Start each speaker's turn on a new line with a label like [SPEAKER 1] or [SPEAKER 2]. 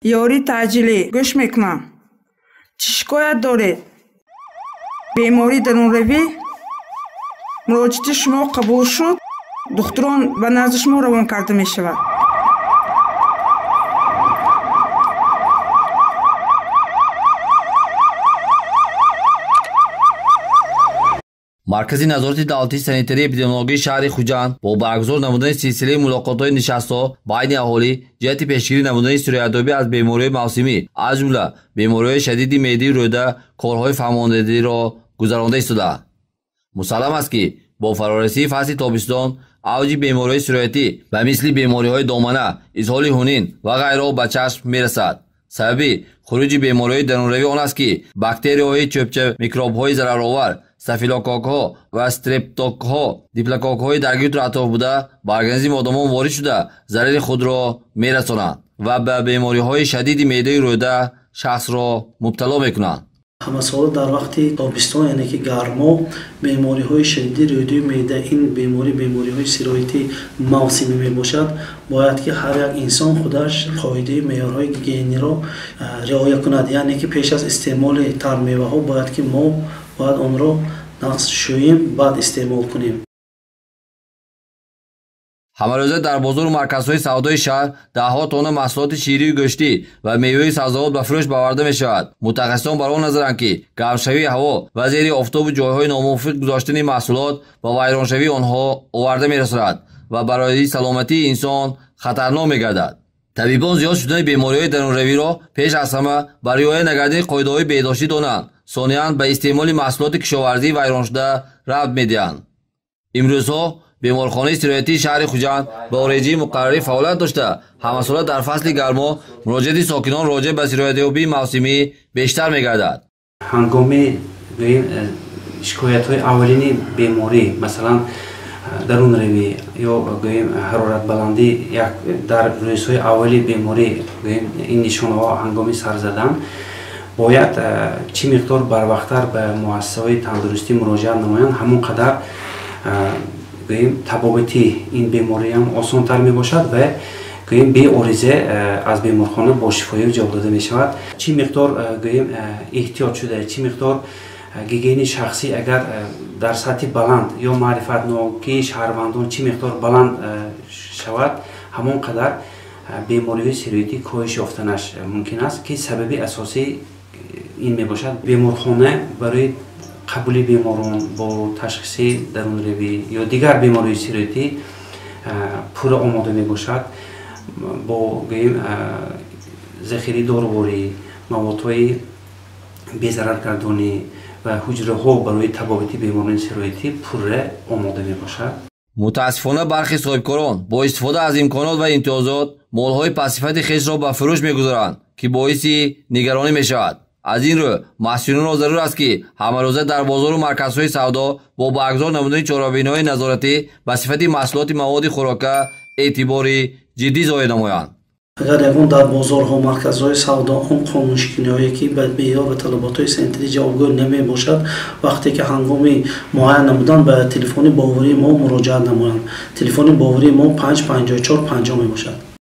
[SPEAKER 1] یاری تعجیلی گوش میکنم. چی شکایت دارید؟ بیماری درون روی؟ مراجعه شما قبول شد؟ دکتران به نزد شما روان کرده می شود.
[SPEAKER 2] مرکزی نظارت دولتی سانیتری اپیدمیولوژی شهر خوجند با برگزار نمودن سلسله ملاقات‌های نشست‌ها بین اهالی جهت پیشگیری نمودن سرایت‌یابی از بیماری‌های موسمی از جمله بیماری‌های شدید معده روده کارهای فرماندهی را گذرانده ایستادند. مسلم است که با فرارسی فصل تابستان اوج بیماری‌های سرایتی و مثل بیماری‌های دامنه، اسهال خونین و غیره به چشم می‌رسد. سبب خروج بیماری‌های درونروی آن است که باکتریاهای چوبچه میکروب‌های ضررآور استافیلوکوک‌ها و استرپتوکوک‌ها دیپلوکوک‌های درگیر در اطراف بوده به ارگانیسم آدمان وارد شده ضرر خود را می‌رسانند و به بیماری‌های شدید معده روده شخص را مبتلا می‌کنند.
[SPEAKER 3] همه سال در وقت تابستان یعنی که گرما بیماری‌های شدید روده معده این بیماری‌های سرایتی موسمی میباشد. باید که هر یک انسان خودش قاعده معیارهای گیگینی را رعایت کند. یعنی که پیش از استعمال ترمیوه‌ها باید که ما باید آن را نقص شوییم بعد استعمال کنیم.
[SPEAKER 2] همه روزه در بازار و مرکزهای سودای شهر ده‌ها تن محصولات شیری و گوشتی و میوه سبزیجات به فروش برآورده می شود. متخصصان بر آن نظرند که گرمشوی هوا و زیر آفتاب و جایهای ناموافق گذاشتن محصولات و ویرانشوی آنها آورده می رسد و برای سلامتی انسان خطرناک می گردد. طبیبان زیاد شدن بیماری‌های درونروی را پیش از همه برای رعایت نکردن قاعده‌های بهداشتی دانند. ثانیاً به استعمال محصولات کشاورزی ویران شده رغبت می‌دهند. امروزها بیمارخانه سرایتی شهر خوجند با آرایشی مقرری فعالیت داشته همساله در فصل گرما مراجعت ساکنان راجع به سرایتیابی موسمی بیشتر می‌گردد.
[SPEAKER 4] هنگام شکایت‌های اولین بیماری مثلا درونروی یا حرارت بلندی در روزهای اولی بیماری این نشانه‌ها هنگام سر زدن باید چی مقدار بروقتر به مؤسسه‌های تندرستی مراجعه نمایند همون قدر تبابتی این بیماری هم آسان‌تر می باشد و بی عارضه از بیمارخانه با شفایی جواب داده می شود. چی مقدار احتیاط شده چی مقدار گیگین شخصی اگر در سطح بلند یا معرفت ناکی شهروندان چی مقدار بلند شود همون قدر بیماری سرایتی کاهش یافتنش ممکن است که سبب اساسی این می باشد. بیمارخانه برای قبول بیماران با تشخیص درونروی یا دیگر بیماری سرایتی پور آماده می باشد با ذخیره دارویی موادهای بی‌ضررگردانی و حجره ها برای تبابت بیماران سرایتی پور آماده می باشد.
[SPEAKER 2] متاسفانه برخی صاحبکاران با استفاده از امکانات و امتیازات مالهای پسیفت خیش را به فروش می‌گذارند که باعث نگرانی می‌شود. از این رو مسئولان را ضرور است که همه روزه در بازار و مرکزهای سودا با برگزار نمودن چهاربین‌های نظارتی به صفت محصولات مواد خوراکه اعتباری جدی ظاهر نمایند.
[SPEAKER 3] اگر یکون در بازارها و مرکزهای سودا اون قانونشکنی‌هایی که به معیار و طلبات‌های سنتری جوابگو نمی باشد وقتی که هنگام معاینه نمودن به تلفن باوری ما مراجعه نمایند. تلفن باوری ما 55450 می باشد.